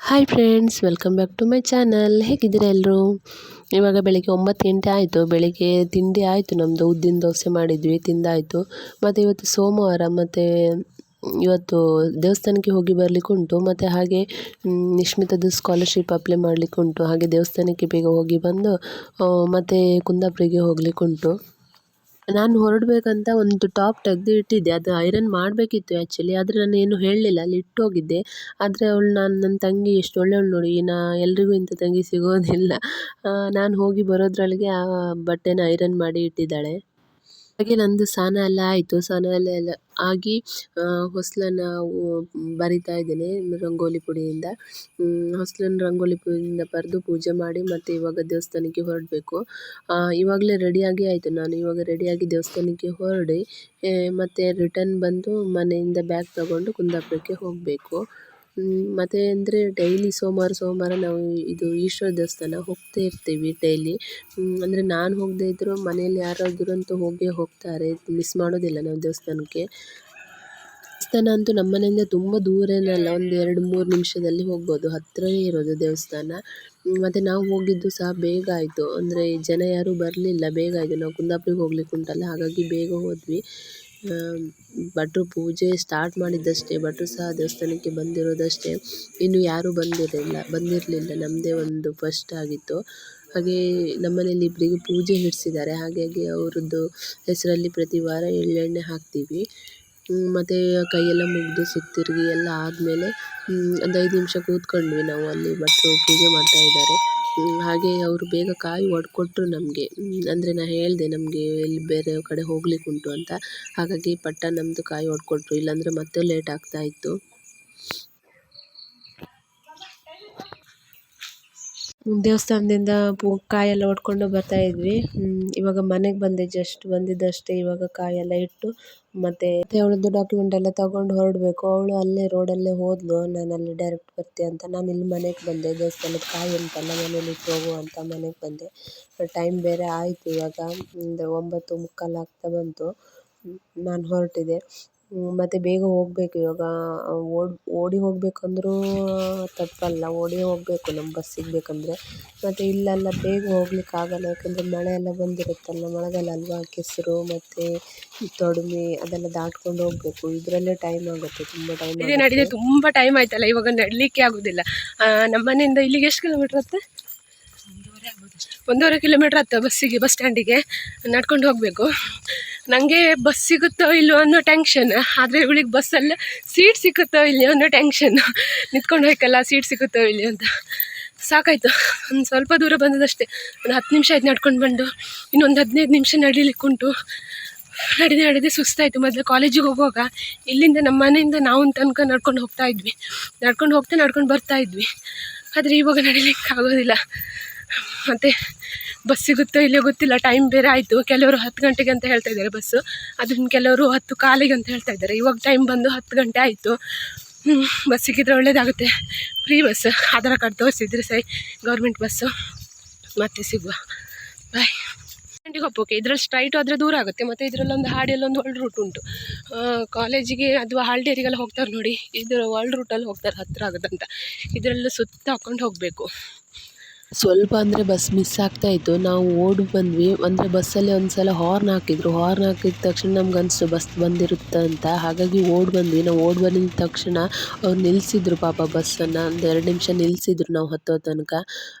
Hi friends, welcome back to my channel. ಹೇಗಿದ್ದೀರಾ ಎಲ್ಲರೂ? ಇವಾಗ ಬೆಳಿಗ್ಗೆ 9 ಗಂಟೆ ಆಯಿತು. ಬೆಳಿಗ್ಗೆ ತಿಂಡಿ ಆಯಿತು, ನಮ್ಮದು ಉದ್ದಿನ ದೋಸೆ ಮಾಡಿದ್ವಿ, ತಿಂದಾಯಿತು. ಮತ್ತು ಇವತ್ತು ಸೋಮವಾರ, ಮತ್ತು ಇವತ್ತು ದೇವಸ್ಥಾನಕ್ಕೆ ಹೋಗಿ ಬರಲಿಕ್ಕೆ ಉಂಟು. ಮತ್ತು ಹಾಗೆ ನಿಶ್ಮಿತದ್ದು ಸ್ಕಾಲರ್ಶಿಪ್ ಅಪ್ಲೈ ಮಾಡಲಿಕ್ಕೆ ಉಂಟು. ಹಾಗೆ ದೇವಸ್ಥಾನಕ್ಕೆ ಬೇಗ ಹೋಗಿ ಬಂದು ಮತ್ತು ಕುಂದಾಪುರಿಗೆ ಹೋಗ್ಲಿಕ್ಕೆ ಉಂಟು. ನಾನು ಹೊರಡಬೇಕಂತ ಒಂದು ಟಾಪ್ ತೆಗೆದು ಇಟ್ಟಿದ್ದೆ, ಅದು ಐರನ್ ಮಾಡಬೇಕಿತ್ತು ಆ್ಯಕ್ಚುಲಿ. ಆದರೆ ನಾನು ಏನು ಹೇಳಲಿಲ್ಲ, ಅಲ್ಲಿ ಇಟ್ಟು ಹೋಗಿದ್ದೆ. ಆದರೆ ಅವಳು, ನನ್ನ ತಂಗಿ ಎಷ್ಟು ಒಳ್ಳೆಯವಳು ನೋಡಿ, ಎಲ್ರಿಗೂ ಇಂಥ ತಂಗಿ ಸಿಗೋದಿಲ್ಲ. ನಾನು ಹೋಗಿ ಬರೋದ್ರೊಳಗೆ ಆ ಬಟ್ಟೆನ ಐರನ್ ಮಾಡಿ ಇಟ್ಟಿದ್ದಾಳೆ. ಹಾಗೆ ನಂದು ಸ್ನಾನ ಎಲ್ಲ ಆಯಿತು. ಸ್ನಾನ ಎಲ್ಲ ಆಗಿ ಹೊಸ್ಲನ್ನು ಬರಿತಾ ಇದ್ದೇನೆ ರಂಗೋಲಿ ಪುಡಿಯಿಂದ. ಹೊಸ್ಲನ್ನು ರಂಗೋಲಿ ಪುಡಿಯಿಂದ ಬರೆದು ಪೂಜೆ ಮಾಡಿ ಮತ್ತು ಇವಾಗ ದೇವಸ್ಥಾನಕ್ಕೆ ಹೊರಡಬೇಕು. ಇವಾಗಲೇ ರೆಡಿಯಾಗಿ ಆಯಿತು. ನಾನು ಇವಾಗ ರೆಡಿಯಾಗಿ ದೇವಸ್ಥಾನಕ್ಕೆ ಹೊರಡಿ ಮತ್ತು ರಿಟರ್ನ್ ಬಂದು ಮನೆಯಿಂದ ಬ್ಯಾಗ್ ತಗೊಂಡು ಕುಂದಾಪುರಕ್ಕೆ ಹೋಗಬೇಕು. ಮತ್ತು ಅಂದರೆ ಡೈಲಿ ಸೋಮವಾರ ನಾವು ಇದು ಈಶ್ವರ ದೇವಸ್ಥಾನ ಹೋಗ್ತಾ ಇರ್ತೀವಿ ಡೈಲಿ. ಅಂದರೆ ನಾನು ಹೋಗದೇ ಇದ್ದರೂ ಮನೆಯಲ್ಲಿ ಯಾರಾದರೂ ಅಂತೂ ಹೋಗೇ ಹೋಗ್ತಾರೆ, ಮಿಸ್ ಮಾಡೋದಿಲ್ಲ ನಾವು ದೇವಸ್ಥಾನಕ್ಕೆ. ದೇವಸ್ಥಾನ ಅಂತೂ ನಮ್ಮ ಮನೆಯಿಂದ ತುಂಬ ದೂರ ಏನಲ್ಲ, ಒಂದು 2-3 ನಿಮಿಷದಲ್ಲಿ ಹೋಗ್ಬೋದು, ಹತ್ತಿರನೇ ಇರೋದು ದೇವಸ್ಥಾನ. ಮತ್ತು ನಾವು ಹೋಗಿದ್ದು ಸಹ ಬೇಗ ಆಯಿತು, ಅಂದರೆ ಜನ ಯಾರೂ ಬರಲಿಲ್ಲ, ಬೇಗ ಆಯಿತು. ನಾವು ಕುಂದಾಪುರಿಗೆ ಹೋಗ್ಲಿಕ್ಕೆ ಉಂಟಲ್ಲ, ಹಾಗಾಗಿ ಬೇಗ ಹೋದ್ವಿ. ಭಟ್ರು ಪೂಜೆ ಸ್ಟಾರ್ಟ್ ಮಾಡಿದ್ದಷ್ಟೇ, ಭಟ್ರು ಸಹ ದೇವಸ್ಥಾನಕ್ಕೆ ಬಂದಿರೋದಷ್ಟೇ, ಇನ್ನು ಯಾರೂ ಬಂದಿರಲಿಲ್ಲ. ನಮ್ಮದೇ ಒಂದು ಫಸ್ಟ್ ಆಗಿತ್ತು. ಹಾಗೆ ನಮ್ಮನೇಲಿ ಇಬ್ಬರಿಗೆ ಪೂಜೆ ಹಿಡಿಸಿದ್ದಾರೆ, ಹಾಗಾಗಿ ಅವ್ರದ್ದು ಹೆಸರಲ್ಲಿ ಪ್ರತಿ ವಾರ ಎಳ್ಳೆಣ್ಣೆ ಹಾಕ್ತೀವಿ. ಮತ್ತು ಕೈಯೆಲ್ಲ ಮುಗಿದು ಸುತ್ತಿರುಗಿ ಎಲ್ಲ ಆದಮೇಲೆ ಒಂದು 5 ನಿಮಿಷ ಕೂತ್ಕೊಂಡ್ವಿ ನಾವು ಅಲ್ಲಿ. ಭಟ್ರು ಪೂಜೆ ಮಾಡ್ತಾ ಇದ್ದಾರೆ. ಹಾಗೆ ಅವರು ಬೇಗ ಕಾಯಿ ಒಡ್ಕೊಟ್ರು ನಮಗೆ. ಅಂದರೆ ನಾನು ಹೇಳಿದೆ ನಮಗೆ ಇಲ್ಲಿ ಬೇರೆ ಕಡೆ ಹೋಗ್ಲಿಕ್ಕೆ ಉಂಟು ಅಂತ, ಹಾಗಾಗಿ ಪಟ್ಟ ನಮ್ಮದು ಕಾಯಿ ಒಡ್ಕೊಟ್ರು, ಇಲ್ಲಾಂದರೆ ಮತ್ತೆ ಲೇಟ್ ಆಗ್ತಾಯಿತ್ತು. ದೇವಸ್ಥಾನದಿಂದ ಕಾಯೆಲ್ಲ ಒಡ್ಕೊಂಡು ಬರ್ತಾಯಿದ್ವಿ. ಇವಾಗ ಮನೆಗೆ ಬಂದೆ, ಜಸ್ಟ್ ಬಂದಿದ್ದಷ್ಟೇ. ಇವಾಗ ಕಾಯೆಲ್ಲ ಇಟ್ಟು ಮತ್ತು ಅವಳದ್ದು ಡಾಕ್ಯುಮೆಂಟ್ ಎಲ್ಲ ತಗೊಂಡು ಹೊರಡಬೇಕು. ಅವಳು ಅಲ್ಲೇ ರೋಡಲ್ಲೇ ಹೋದ್ಲು, ನಾನು ಅಲ್ಲಿ ಡೈರೆಕ್ಟ್ ಬರ್ತೆ ಅಂತ. ನಾನು ಇಲ್ಲಿ ಮನೆಗೆ ಬಂದೆ, ದೇವಸ್ಥಾನದ ಕಾಯಿ ಉಂಟಲ್ಲ ಮನೇಲಿ ಇಟ್ಟು ಹೋಗು ಅಂತ ಮನೆಗೆ ಬಂದೆ. ಟೈಮ್ ಬೇರೆ ಆಯಿತು, ಇವಾಗ ಒಂದು 9:45 ಆಗ್ತಾ ಬಂತು. ನಾನು ಹೊರಟಿದೆ. ಮತ್ತು ಬೇಗ ಹೋಗಬೇಕು ಇವಾಗ. ಓಡಿ ಹೋಗಬೇಕಂದ್ರೂ ತಪ್ಪಲ್ಲ, ಓಡಿ ಹೋಗಬೇಕು ನಮ್ಮ ಬಸ್ ಸಿಗಬೇಕಂದ್ರೆ. ಮತ್ತು ಇಲ್ಲೆಲ್ಲ ಬೇಗ ಹೋಗ್ಲಿಕ್ಕೆ ಆಗಲ್ಲ, ಯಾಕಂದರೆ ಮಳೆ ಎಲ್ಲ ಬಂದಿರುತ್ತಲ್ಲ, ಮಳೆಗಾಲ ಅಲ್ವಾ, ಕೆಸರು ಮತ್ತು ತೊಡುಮೆ ಅದೆಲ್ಲ ದಾಟ್ಕೊಂಡು ಹೋಗಬೇಕು. ಇದರಲ್ಲೇ ಟೈಮ್ ಆಗುತ್ತೆ, ತುಂಬ ಟೈಮ್ ನಡೀದೆ. ತುಂಬ ಟೈಮ್ ಆಯ್ತಲ್ಲ, ಇವಾಗ ನಡಲಿಕ್ಕೆ ಆಗೋದಿಲ್ಲ. ನಮ್ಮ ಮನೆಯಿಂದ ಇಲ್ಲಿಗೆ ಎಷ್ಟು ಕಿಲೋಮೀಟ್ರ್ ಆಗುತ್ತೆ? 1.5 ಕಿಲೋಮೀಟ್ರ್ ಆಗ್ತದೆ ಬಸ್ಸಿಗೆ, ಬಸ್ ಸ್ಟ್ಯಾಂಡಿಗೆ ನಡ್ಕೊಂಡು ಹೋಗಬೇಕು. ನನಗೆ ಬಸ್ ಸಿಗುತ್ತೋ ಇಲ್ಲೋ ಅನ್ನೋ ಟೆನ್ಷನ್, ಆದರೆ ಇವಳಿಗೆ ಬಸ್ಸಲ್ಲಿ ಸೀಟ್ ಸಿಗುತ್ತೋ ಇಲ್ಲಿ ಅನ್ನೋ ಟೆನ್ಷನ್. ನಿಂತ್ಕೊಂಡು ಹೋಯ್ಕಲ್ಲ, ಸೀಟ್ ಸಿಗುತ್ತೋ ಇಲ್ಲಿ ಅಂತ. ಸಾಕಾಯಿತು, ಒಂದು ಸ್ವಲ್ಪ ದೂರ ಬಂದದಷ್ಟೇ. ಒಂದು 10 ನಿಮಿಷ ಆಯ್ತು ನಡ್ಕೊಂಡು ಬಂದು. ಇನ್ನೊಂದು 15 ನಿಮಿಷ ನಡೀಲಿಕ್ಕುಂಟು. ನಡೆದೇ ಸುಸ್ತಾಯಿತು. ಮೊದಲು ಕಾಲೇಜಿಗೆ ಹೋಗುವಾಗ ಇಲ್ಲಿಂದ ನಮ್ಮ ಮನೆಯಿಂದ ನಾವು ತನಕ ನಡ್ಕೊಂಡು ಹೋಗ್ತಾಯಿದ್ವಿ, ನಡ್ಕೊಂಡು ಬರ್ತಾಯಿದ್ವಿ. ಆದರೆ ಇವಾಗ ನಡೀಲಿಕ್ಕೆ ಆಗೋದಿಲ್ಲ. ಮತ್ತು ಬಸ್ ಸಿಗುತ್ತೋ ಇಲ್ಲೋ ಗೊತ್ತಿಲ್ಲ, ಟೈಮ್ ಬೇರೆ ಆಯಿತು. ಕೆಲವರು 10 ಗಂಟೆಗೆ ಅಂತ ಹೇಳ್ತಾ ಇದ್ದಾರೆ ಬಸ್ಸು, ಅದನ್ನು ಕೆಲವರು 10:15 ಅಂತ ಹೇಳ್ತಾ ಇದ್ದಾರೆ. ಇವಾಗ ಟೈಮ್ ಬಂದು 10 ಗಂಟೆ ಆಯಿತು. ಬಸ್ ಸಿಕ್ಕಿದ್ರೆ ಒಳ್ಳೇದಾಗುತ್ತೆ, ಫ್ರೀ ಬಸ್. ಆಧಾರ್ ಕಾರ್ಡ್ ತೋರಿಸಿದ್ರೆ ಸರಿ, ಗೌರ್ಮೆಂಟ್ ಬಸ್ಸು. ಮತ್ತೆ ಸಿಗುವ, ಬಾಯ್. ಗಂಟೆಗೆ ಹೋಗ್ಬೋಕೆ, ಇದರಲ್ಲಿ ಸ್ಟ್ರೈಟ್ ಆದರೆ ದೂರ ಆಗುತ್ತೆ. ಮತ್ತು ಇದರಲ್ಲೊಂದು ಹಾಡಿಯಲ್ಲೊಂದು ವರ್ಲ್ಡ್ ರೂಟ್ ಉಂಟು, ಕಾಲೇಜಿಗೆ ಅಥವಾ ಹಾಲ್ಡೇರಿಗೆಲ್ಲ ಹೋಗ್ತಾರೆ ನೋಡಿ, ಇದರ ವರ್ಲ್ಡ್ ರೂಟಲ್ಲಿ ಹೋಗ್ತಾರೆ, ಹತ್ತಿರ ಆಗುತ್ತಂತ. ಇದರಲ್ಲೂ ಸುತ್ತ ಹಾಕ್ಕೊಂಡು ಹೋಗಬೇಕು. ಸ್ವಲ್ಪ ಅಂದರೆ ಬಸ್ ಮಿಸ್ ಆಗ್ತಾಯಿತ್ತು. ನಾವು ಓಡಿ ಬಂದ್ವಿ. ಅಂದರೆ ಬಸ್ಸಲ್ಲಿ ಒಂದು ಸಲ ಹಾರ್ನ್ ಹಾಕಿದ ತಕ್ಷಣ ನಮ್ಗೆ ಅನಿಸ್ತು ಬಸ್ ಬಂದಿರುತ್ತೆ ಅಂತ, ಹಾಗಾಗಿ ಓಡಿ ಬಂದ್ವಿ. ನಾವು ಓಡಿ ಬಂದಿದ್ದ ತಕ್ಷಣ ಅವ್ರು ನಿಲ್ಲಿಸಿದ್ರು ಪಾಪ ಬಸ್ಸನ್ನು, ಒಂದು 2 ನಿಮಿಷ ನಿಲ್ಲಿಸಿದ್ರು ನಾವು ಹತ್ತೋ ತನಕ.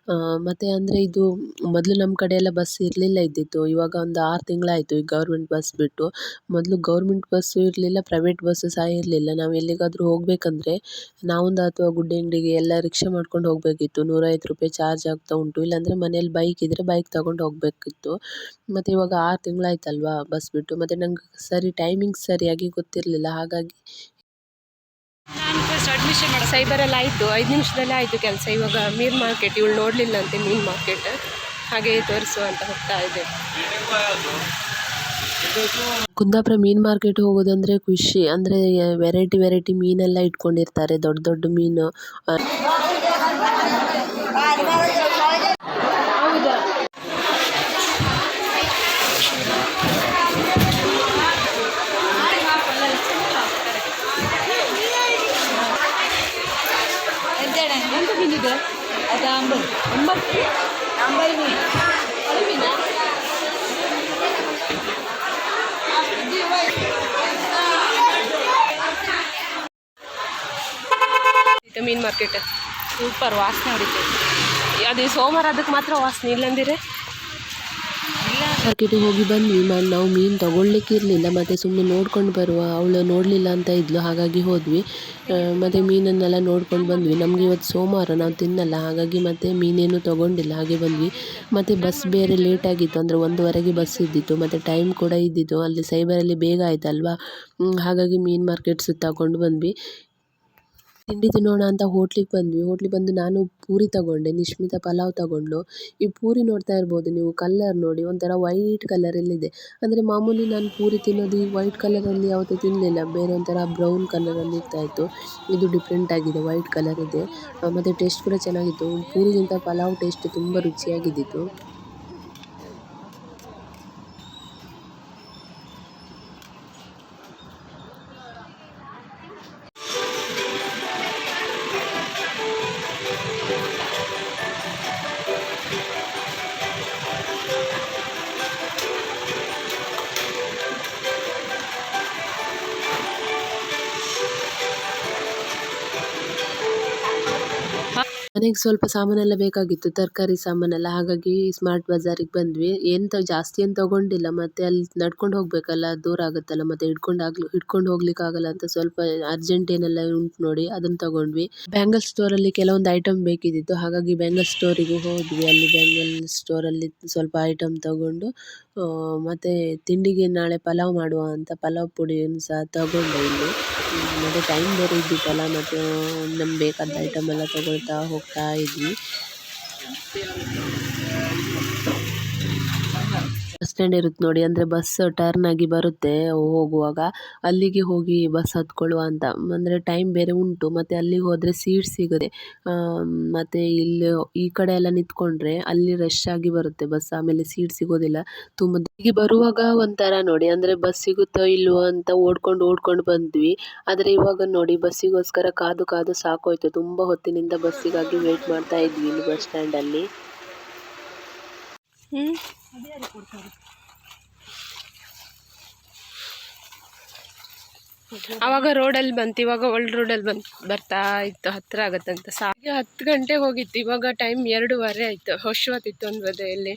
ಮತ್ತು ಅಂದರೆ ಇದು ಮೊದಲು ನಮ್ಮ ಕಡೆ ಎಲ್ಲ ಬಸ್ ಇರಲಿಲ್ಲ ಇದ್ದಿತ್ತು. ಇವಾಗ ಒಂದು 6 ತಿಂಗಳಾಯಿತು ಈ ಗೌರ್ಮೆಂಟ್ ಬಸ್ ಬಿಟ್ಟು. ಮೊದಲು ಗೌರ್ಮೆಂಟ್ ಬಸ್ಸು ಇರಲಿಲ್ಲ, ಪ್ರೈವೇಟ್ ಬಸ್ಸು ಸಹ ಇರಲಿಲ್ಲ. ನಾವು ಎಲ್ಲಿಗಾದರೂ ಹೋಗಬೇಕಂದ್ರೆ ನಾವೊಂದು ಅಥವಾ ಗುಡ್ಡೆಂಗಡಿಗೆ ಎಲ್ಲ ರಿಕ್ಷಾ ಮಾಡ್ಕೊಂಡು ಹೋಗಬೇಕಿತ್ತು. 150 ರೂಪಾಯಿ ಚಾರ್ಜ್ ಆಗ್ತಾ ಉಂಟು. ಇಲ್ಲಾಂದರೆ ಮನೇಲಿ ಬೈಕ್ ಇದ್ದರೆ ಬೈಕ್ ತಗೊಂಡು ಹೋಗಬೇಕಿತ್ತು. ಮತ್ತು ಇವಾಗ 6 ತಿಂಗಳಾಯ್ತಲ್ವಾ ಬಸ್ ಬಿಟ್ಟು. ಮತ್ತು ನಂಗೆ ಟೈಮಿಂಗ್ಸ್ ಸರಿಯಾಗಿ ಗೊತ್ತಿರಲಿಲ್ಲ, ಹಾಗಾಗಿ ನಾನು ಫಸ್ಟ್ ಅಡ್ಮಿಷನ್ ಮಾಡಿ ಸೈಬರೆಲ್ಲ ಆಯಿತು, 5 ನಿಮಿಷದಲ್ಲೇ ಆಯಿತು ಕೆಲಸ. ಇವಾಗ ಮೀನು ಮಾರ್ಕೆಟ್, ಇವಳು ನೋಡಲಿಲ್ಲ ಅಂತೆ ಮೀನು ಮಾರ್ಕೆಟ್, ಹಾಗೆ ತೋರಿಸು ಅಂತ ಹೋಗ್ತಾ ಇದೆ. ಕುಂದಾಪುರ ಮೀನು ಮಾರ್ಕೆಟ್ ಹೋಗೋದಂದರೆ ಖುಷಿ. ಅಂದರೆ ವೆರೈಟಿ ಮೀನೆಲ್ಲ ಇಟ್ಕೊಂಡಿರ್ತಾರೆ, ದೊಡ್ಡ ಮೀನು. ಎಷ್ಟಿದೆ ಅದು ಒಂಬತ್ತು ಮೀನು ಮಾರ್ಕೆಟ್ ಸೂಪರ್ ವಾಸನೆ ಹೊಡಿತೈತೆ. ಅದೇ ಸೋಮವಾರ ಅದಕ್ಕೆ ಮಾತ್ರ ವಾಸನೆ, ಇಲ್ಲಂದಿರೆ ಮಾರ್ಕೆಟಿಗೆ ಹೋಗಿ ಬಂದ್ವಿ. ನಾವು ಮೀನು ತೊಗೊಳ್ಲಿಕ್ಕೆ ಇರಲಿಲ್ಲ, ಮತ್ತು ಸುಮ್ಮನೆ ನೋಡ್ಕೊಂಡು ಬರುವ, ಅವಳು ನೋಡಲಿಲ್ಲ ಅಂತ ಇದ್ಲು, ಹಾಗಾಗಿ ಹೋದ್ವಿ. ಮತ್ತು ಮೀನನ್ನೆಲ್ಲ ನೋಡ್ಕೊಂಡು ಬಂದ್ವಿ. ನಮಗೆ ಇವತ್ತು ಸೋಮವಾರ, ನಾವು ತಿನ್ನಲ್ಲ, ಹಾಗಾಗಿ ಮತ್ತು ಮೀನೇನು ತೊಗೊಂಡಿಲ್ಲ, ಹಾಗೆ ಬಂದ್ವಿ. ಮತ್ತು ಬಸ್ ಬೇರೆ ಲೇಟಾಗಿತ್ತು, ಅಂದರೆ 1:15ಗೆ ಬಸ್ ಇದ್ದಿತ್ತು, ಮತ್ತು ಟೈಮ್ ಕೂಡ ಇದ್ದಿತ್ತು. ಅಲ್ಲಿ ಸೈಬರಲ್ಲಿ ಬೇಗ ಆಯ್ತಲ್ವಾ, ಹಾಗಾಗಿ ಮೀನು ಮಾರ್ಕೆಟ್ ಸುತ್ತಾಕೊಂಡು ಬಂದ್ವಿ. ತಿಂಡಿ ತಿನ್ನೋಣ ಅಂತ ಹೋಟ್ಲಿಗೆ ಬಂದು ನಾನು ಪೂರಿ ತಗೊಂಡೆ, ನಿಶ್ಮಿತಾ ಪಲಾವ್ ತಗೊಂಡು. ಈ ಪೂರಿ ನೋಡ್ತಾ ಇರ್ಬೋದು ನೀವು, ಕಲ್ಲರ್ ನೋಡಿ ಒಂಥರ ವೈಟ್ ಕಲರಲ್ಲಿದೆ. ಅಂದರೆ ಮಾಮೂಲಿ ನಾನು ಪೂರಿ ತಿನ್ನೋದು ಈ ವೈಟ್ ಕಲರಲ್ಲಿ ಯಾವತ್ತೂ ತಿನ್ನಲಿಲ್ಲ, ಬೇರೆ ಒಂಥರ ಬ್ರೌನ್ ಕಲರಲ್ಲಿ ಇರ್ತಾಯಿತ್ತು. ಇದು ಡಿಫ್ರೆಂಟ್ ಆಗಿದೆ, ವೈಟ್ ಕಲರ್ ಇದೆ. ಮತ್ತು ಟೇಸ್ಟ್ ಕೂಡ ಚೆನ್ನಾಗಿತ್ತು. ಪೂರಿಗಿಂತ ಪಲಾವ್ ಟೇಸ್ಟ್ ತುಂಬ ರುಚಿಯಾಗಿದ್ದಿತ್ತು. ಮನೆಗೆ ಸ್ವಲ್ಪ ಸಾಮಾನೆಲ್ಲ ಬೇಕಾಗಿತ್ತು, ತರಕಾರಿ ಸಾಮಾನೆಲ್ಲ, ಹಾಗಾಗಿ ಸ್ಮಾರ್ಟ್ ಬಜಾರಿಗೆ ಬಂದ್ವಿ. ಜಾಸ್ತಿ ಏನು ತೊಗೊಂಡಿಲ್ಲ, ಮತ್ತು ಅಲ್ಲಿ ನಡ್ಕೊಂಡು ಹೋಗಬೇಕಲ್ಲ, ದೂರ ಆಗುತ್ತಲ್ಲ, ಮತ್ತು ಹಿಡ್ಕೊಂಡು ಹೋಗ್ಲಿಕ್ಕೆ ಆಗಲ್ಲ ಅಂತ ಸ್ವಲ್ಪ ಅರ್ಜೆಂಟ್ ಏನೆಲ್ಲ ಉಂಟು ನೋಡಿ ಅದನ್ನು ತಗೊಂಡ್ವಿ. ಬ್ಯಾಂಗಲ್ ಸ್ಟೋರಲ್ಲಿ ಕೆಲವೊಂದು ಐಟಮ್ ಬೇಕಿದ್ದಿತ್ತು, ಹಾಗಾಗಿ ಬ್ಯಾಂಗಲ್ ಸ್ಟೋರಿಗೆ ಹೋದ್ವಿ. ಅಲ್ಲಿ ಬ್ಯಾಂಗಲ್ ಸ್ಟೋರಲ್ಲಿ ಸ್ವಲ್ಪ ಐಟಮ್ ತಗೊಂಡು, ಮತ್ತು ತಿಂಡಿಗೆ ನಾಳೆ ಪಲಾವ್ ಮಾಡುವ ಅಂತ ಪಲಾವ್ ಪುಡಿಯನ್ನು ಸಹ ತಗೊಂಡೆ ಇಲ್ಲಿ. ಮತ್ತು ಟೈಮ್ ಬೇರೆ ಇದ್ದಿತ್ತಲ್ಲ, ಮತ್ತು ನಮ್ಗೆ ಬೇಕಾದ ಐಟಮ್ ಎಲ್ಲ ತಗೊಳ್ತಾ ಹೋಗ್ತಾ ಇದ್ವಿ. ಬಸ್ ಸ್ಟ್ಯಾಂಡ್ ಇರುತ್ತೆ ನೋಡಿ, ಅಂದರೆ ಬಸ್ ಟರ್ನ್ ಆಗಿ ಬರುತ್ತೆ ಹೋಗುವಾಗ, ಅಲ್ಲಿಗೆ ಹೋಗಿ ಬಸ್ ಹತ್ಕೊಳ್ಳುವ ಅಂತ. ಅಂದರೆ ಟೈಮ್ ಬೇರೆ ಉಂಟು, ಮತ್ತು ಅಲ್ಲಿಗೆ ಹೋದರೆ ಸೀಟ್ ಸಿಗುತ್ತೆ. ಮತ್ತು ಇಲ್ಲಿ ಈ ಕಡೆ ಎಲ್ಲ ನಿಂತ್ಕೊಂಡ್ರೆ ಅಲ್ಲಿ ರಶ್ ಆಗಿ ಬರುತ್ತೆ ಬಸ್, ಆಮೇಲೆ ಸೀಟ್ ಸಿಗೋದಿಲ್ಲ. ತುಂಬ ಹೀಗೆ ಬರುವಾಗ ಒಂಥರ ನೋಡಿ, ಅಂದರೆ ಬಸ್ ಸಿಗುತ್ತೋ ಇಲ್ವೋ ಅಂತ ಓಡ್ಕೊಂಡು ಬಂದ್ವಿ. ಆದರೆ ಇವಾಗ ನೋಡಿ, ಬಸ್ಸಿಗೋಸ್ಕರ ಕಾದು ಸಾಕೋಯ್ತು. ತುಂಬ ಹೊತ್ತಿನಿಂದ ಬಸ್ಸಿಗಾಗಿ ವೇಟ್ ಮಾಡ್ತಾ ಇದ್ವಿ ಇಲ್ಲಿ ಬಸ್ ಸ್ಟ್ಯಾಂಡಲ್ಲಿ. ಆವಾಗ ರೋಡಲ್ಲಿ ಬಂತು, ಇವಾಗ ಓಲ್ಡ್ ರೋಡಲ್ಲಿ ಬರ್ತಾ ಇತ್ತು, ಹತ್ತಿರ ಆಗತ್ತಂತ. 10 ಗಂಟೆ ಹೋಗಿತ್ತು, ಇವಾಗ ಟೈಮ್ 2:15 ಆಯಿತು. ಹೊತ್ತಿತ್ತು ಒಂದು ಬದೆಯಲ್ಲಿ,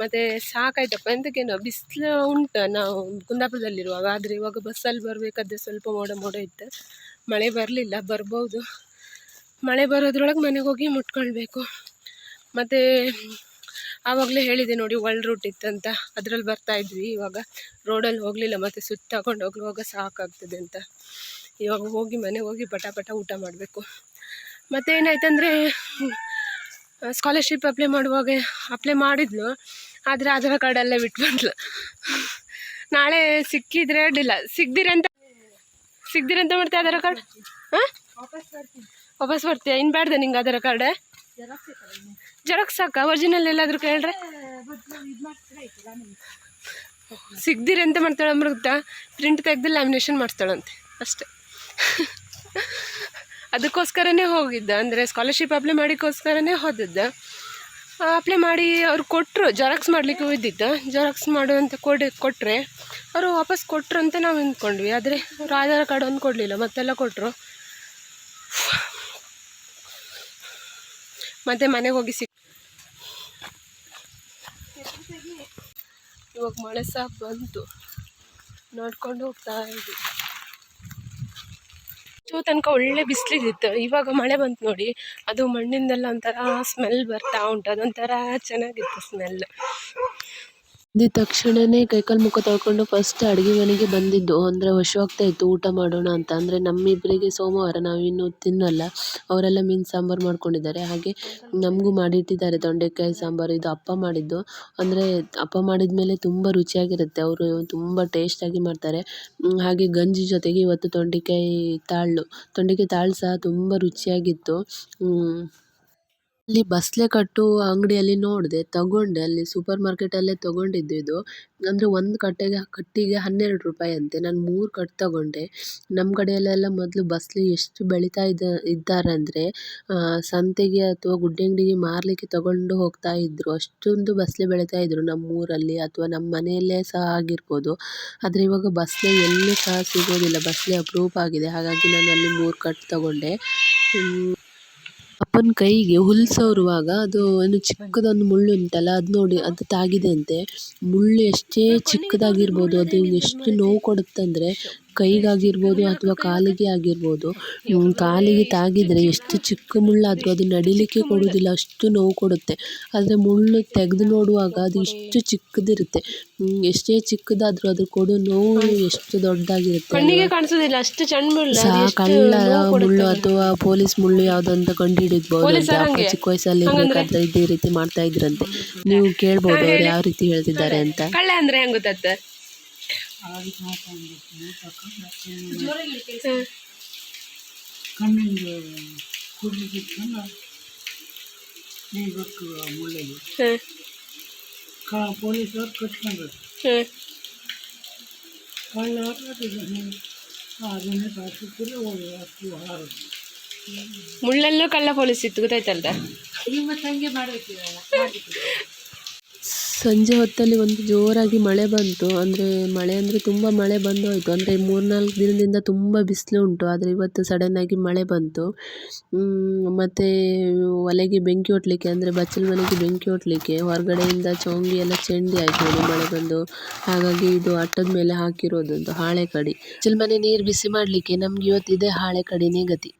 ಮತ್ತು ಸಾಕಾಯ್ತಪ್ಪ. ಎಂತಕ್ಕೇನೋ ಬಿಸಿಲು ಉಂಟು ನಾವು ಕುಂದಾಪುರದಲ್ಲಿರುವಾಗ, ಆದರೆ ಇವಾಗ ಬಸ್ಸಲ್ಲಿ ಬರಬೇಕಾದ್ರೆ ಸ್ವಲ್ಪ ಮೋಡ ಇತ್ತು. ಮಳೆ ಬರಲಿಲ್ಲ, ಬರ್ಬೋದು. ಮಳೆ ಬರೋದ್ರೊಳಗೆ ಮನೆಗೆ ಹೋಗಿ ಮುಟ್ಕೊಳ್ಬೇಕು. ಮತ್ತು ಆವಾಗಲೇ ಹೇಳಿದೆ ನೋಡಿ, ವರ್ಲ್ಡ್ ರೂಟ್ ಇತ್ತಂತ, ಅದರಲ್ಲಿ ಬರ್ತಾಯಿದ್ವಿ. ಇವಾಗ ರೋಡಲ್ಲಿ ಹೋಗಲಿಲ್ಲ, ಮತ್ತು ಸುತ್ತಾಕೊಂಡು ಹೋಗುವಾಗ ಸಾಕಾಗ್ತದೆ ಅಂತ ಇವಾಗ ಮನೆಗೆ ಹೋಗಿ ಪಟ ಊಟ ಮಾಡಬೇಕು. ಮತ್ತು ಏನಾಯ್ತಂದರೆ, ಸ್ಕಾಲರ್ಶಿಪ್ ಅಪ್ಲೈ ಮಾಡಿದ್ಲು, ಆದರೆ ಆಧಾರ್ ಕಾರ್ಡಲ್ಲೇ ಬಿಟ್ಟು ಬಂದ್ಲು. ನಾಳೆ ಸಿಕ್ಕಿದ್ರೆ ಅಡ್ಡಿಲ್ಲ, ಸಿಗ್ದಿರಂತ ಮಾಡ್ತೀಯ ಆಧಾರ್ ಕಾರ್ಡ್? ಹಾಂ, ವಾಪಸ್ ಬರ್ತೀಯ? ಇನ್ನು ಬೇಡ್ದೆ ನಿಂಗೆ ಆಧಾರ್ ಕಾರ್ಡ್? ಜೆರಾಕ್ಸ್ ಸಾಕ? ಒರಿಜಿನಲ್ ಎಲ್ಲಾದರೂ ಕೇಳ್ರೆ ಸಿಗ್ದಿರ ಎಂತ ಮಾಡ್ತಾಳೆ ಗೊತ್ತಾ? ಪ್ರಿಂಟ್ ತೆಗೆದು ಲ್ಯಾಮಿನೇಷನ್ ಮಾಡಿಸ್ತಾಳಂತೆ ಅಷ್ಟೆ. ಅದಕ್ಕೋಸ್ಕರನೇ ಹೋಗಿದ್ದ, ಅಂದರೆ ಸ್ಕಾಲರ್ಶಿಪ್ ಅಪ್ಲೈ ಮಾಡಿಕೋಸ್ಕರನೇ ಹೋದದ್ದು. ಅಪ್ಲೈ ಮಾಡಿ ಅವ್ರು ಕೊಟ್ಟರು, ಜೆರಾಕ್ಸ್ ಮಾಡಲಿಕ್ಕೆ ಹೋಗಿದ್ದಿದ್ದು. ಜೆರಾಕ್ಸ್ ಮಾಡುವಂತ ಕೊಟ್ಟರೆ ಅವರು ವಾಪಸ್ ಕೊಟ್ಟರು ಅಂತ ನಾವು ಅಂದ್ಕೊಂಡ್ವಿ. ಆದರೆ ಅವ್ರು ಆಧಾರ್ ಕಾರ್ಡ್ ಒಂದು ಕೊಡಲಿಲ್ಲ, ಮತ್ತೆಲ್ಲ ಕೊಟ್ಟರು. ಮತ್ತು ಮನೆಗೆ ಹೋಗಿ ಇವಾಗ ಮಳೆ ಸಹ ಬಂತು, ನೋಡ್ಕೊಂಡು ಹೋಗ್ತಾ ಇದ್ವಿ. ತನಕ ಒಳ್ಳೆ ಬಿಸಿಲಿದ್ದಿತ್ತು, ಇವಾಗ ಮಳೆ ಬಂತು ನೋಡಿ, ಅದು ಮಣ್ಣಿಂದೆಲ್ಲ ಒಂಥರ ಸ್ಮೆಲ್ ಬರ್ತಾ ಉಂಟು. ಅದೊಂಥರ ಚೆನ್ನಾಗಿತ್ತು ಸ್ಮೆಲ್. ಇದ್ದ ತಕ್ಷಣವೇ ಕೈಕಾಲು ಮುಖ ತೊಳ್ಕೊಂಡು ಫಸ್ಟ್ ಅಡುಗೆ ಮನೆಗೆ ಬಂದಿದ್ದು. ಅಂದರೆ ಹಸಿವಾಗ್ತಾ ಇತ್ತು, ಊಟ ಮಾಡೋಣ ಅಂತ. ಅಂದರೆ ನಮ್ಮಿಬ್ಬರಿಗೆ ಸೋಮವಾರ, ನಾವಿನ್ನೂ ತಿನ್ನಲ್ಲ. ಅವರೆಲ್ಲ ಮೀನು ಸಾಂಬಾರು ಮಾಡ್ಕೊಂಡಿದ್ದಾರೆ, ಹಾಗೆ ನಮಗೂ ಮಾಡಿಟ್ಟಿದ್ದಾರೆ ತೊಂಡೆಕಾಯಿ ಸಾಂಬಾರು. ಇದು ಅಪ್ಪ ಮಾಡಿದ್ದು, ಅಂದರೆ ಅಪ್ಪ ಮಾಡಿದ ಮೇಲೆ ತುಂಬ ರುಚಿಯಾಗಿರುತ್ತೆ, ಅವರು ತುಂಬ ಟೇಸ್ಟಾಗಿ ಮಾಡ್ತಾರೆ. ಹಾಗೆ ಗಂಜಿ ಜೊತೆಗೆ ಇವತ್ತು ತೊಂಡೆಕಾಯಿ ತಾಳು ಸಹ ತುಂಬ ರುಚಿಯಾಗಿತ್ತು. ಅಲ್ಲಿ ಬಸ್ಲೆ ಕಟ್ಟು ಅಂಗಡಿಯಲ್ಲಿ ನೋಡಿದೆ, ತಗೊಂಡೆ. ಅಲ್ಲಿ ಸೂಪರ್ ಮಾರ್ಕೆಟಲ್ಲೇ ತಗೊಂಡಿದ್ದು ಇದು. ಅಂದರೆ ಒಂದು ಕಟ್ಟಿಗೆ 12 ರೂಪಾಯಿ ಅಂತೆ. ನಾನು 3 ಕಟ್ಟು ತಗೊಂಡೆ. ನಮ್ಮ ಕಡೆಯಲ್ಲೆಲ್ಲ ಮೊದಲು ಬಸ್ಲೆ ಎಷ್ಟು ಬೆಳೀತಾ ಇದ್ದಾರೆ ಅಂದರೆ ಸಂತೆಗೆ ಅಥವಾ ಗುಡ್ಡೆಂಗಡಿಗೆ ಮಾರಲಿಕ್ಕೆ ತಗೊಂಡು ಹೋಗ್ತಾ ಇದ್ರು. ಅಷ್ಟೊಂದು ಬಸ್ಲೆ ಬೆಳೀತಾ ಇದ್ರು ನಮ್ಮೂರಲ್ಲಿ ಅಥವಾ ನಮ್ಮ ಮನೆಯಲ್ಲೇ ಸಹ ಆಗಿರ್ಬೋದು. ಆದರೆ ಇವಾಗ ಬಸ್ಲೆ ಎಲ್ಲೂ ಸಹ ಸಿಗೋದಿಲ್ಲ. ಬಸ್ಲೆ ಅಪರೂಪ ಆಗಿದೆ. ಹಾಗಾಗಿ ನಾನು ಅಲ್ಲಿ 3 ಕಟ್ಟು ತಗೊಂಡೆ. ಅಪ್ಪನ ಕೈಗೆ ಹುಲ್ಲು ಸವರುವಾಗ ಅದು ಒಂದು ಚಿಕ್ಕದೊಂದು ಮುಳ್ಳು ಉಂಟಲ್ಲ, ಅದು ನೋಡಿ ಅದು ತಾಗಿದೆ ಅಂತೆ. ಮುಳ್ಳು ಎಷ್ಟೇ ಚಿಕ್ಕದಾಗಿರ್ಬೋದು ಅದು ಎಷ್ಟು ನೋವು ಕೊಡುತ್ತಂದರೆ ಕೈಗಾಗಿರ್ಬೋದು ಅಥವಾ ಕಾಲಿಗೆ ಆಗಿರ್ಬೋದು. ಕಾಲಿಗೆ ತಾಗಿದರೆ ಎಷ್ಟು ಚಿಕ್ಕ ಮುಳ್ಳಾದರೂ ಅದು ನಡಿಲಿಕ್ಕೆ ಕೊಡುವುದಿಲ್ಲ, ಅಷ್ಟು ನೋವು ಕೊಡುತ್ತೆ. ಆದರೆ ಮುಳ್ಳು ತೆಗೆದು ನೋಡುವಾಗ ಅದು ಇಷ್ಟು ಚಿಕ್ಕದಿರುತ್ತೆ. ಎಷ್ಟೇ ಚಿಕ್ಕದಾದರೂ ಅದು ಕೊಡೋ ನೋವು ಎಷ್ಟು ದೊಡ್ಡದಾಗಿರುತ್ತೆ ಕಣ್ಣಿಗೆ ಕಾಣಿಸೋದಿಲ್ಲ, ಅಷ್ಟು ಸಣ್ಣ ಮುಳ್ಳು. ಸಹ ಕಳ್ಳ ಮುಳ್ಳು ಅಥವಾ ಪೊಲೀಸ್ ಮುಳ್ಳು ಯಾವುದಂತ ಕಂಡುಹಿಡಿಯಬಹುದು ಅಂತ. ಅಪ್ಪ ಚಿಕ್ಕ ವಯಸ್ಸಲ್ಲಿ ಇರ್ಬೇಕಾದ್ರೆ ಇದೇ ರೀತಿ ಮಾಡ್ತಾ ಇದ್ರಂತೆ. ನೀವು ಕೇಳ್ಬೋದು ಅವ್ರು ಯಾವ ರೀತಿ ಹೇಳ್ತಿದ್ದಾರೆ ಅಂತ. ಕಳ್ಳ ಅಂದ್ರೆ ಹೆಂಗ್ ಗೊತ್ತಾಗ್ತದೆ? ಕಣ್ಣಿಂದ ಕೂಡ್ಲಿಕ್ಕೆ ಇಟ್ಕೊಂಡು ನೀಗಬೇಕು ಮುಳ್ಳಿಗೆ ಪೊಲೀಸರು ಕಟ್ಕೊಂಡ್ರು. ಕಳ್ಳ ಅದನ್ನೇ ಕಾಸಿದ್ರೆ ಅಷ್ಟು ಹಾರು ಮುಳ್ಳಲ್ಲೂ ಕಳ್ಳ ಪೊಲೀಸ್ ಇತ್ತು, ಗೊತ್ತಾಯ್ತಲ್ದ? ಸಂಜೆ ಹೊತ್ತಲ್ಲಿ ಒಂದು ಜೋರಾಗಿ ಮಳೆ ಬಂತು. ಅಂದರೆ ತುಂಬ ಮಳೆ ಬಂದು ಹೋಯಿತು. ಅಂದರೆ 3-4 ದಿನದಿಂದ ತುಂಬ ಬಿಸಿಲು ಉಂಟು. ಆದರೆ ಇವತ್ತು ಸಡನ್ನಾಗಿ ಮಳೆ ಬಂತು. ಮತ್ತು ಒಲೆಗೆ ಬೆಂಕಿ ಹೊಡ್ಲಿಕ್ಕೆ, ಅಂದರೆ ಬಚ್ಚಲ ಮನೆಗೆ ಬೆಂಕಿ ಹೊಡ್ಲಿಕ್ಕೆ ಹೊರಗಡೆಯಿಂದ ಚೋಂಗಿ ಎಲ್ಲ ಚೆಂಡಿ ಆಯಿತು ನೋಡಿ ಮಳೆ ಬಂದು. ಹಾಗಾಗಿ ಇದು ಅಟ್ಟದ ಮೇಲೆ ಹಾಕಿರೋದೊಂದು ಹಾಳೆ ಕಡಿ. ಬಚ್ಚಲ ಮನೆ ನೀರು ಬಿಸಿ ಮಾಡಲಿಕ್ಕೆ ನಮ್ಗೆ ಇವತ್ತಿದೆ ಹಾಳೆ ಕಡಿನೇ ಗತಿ.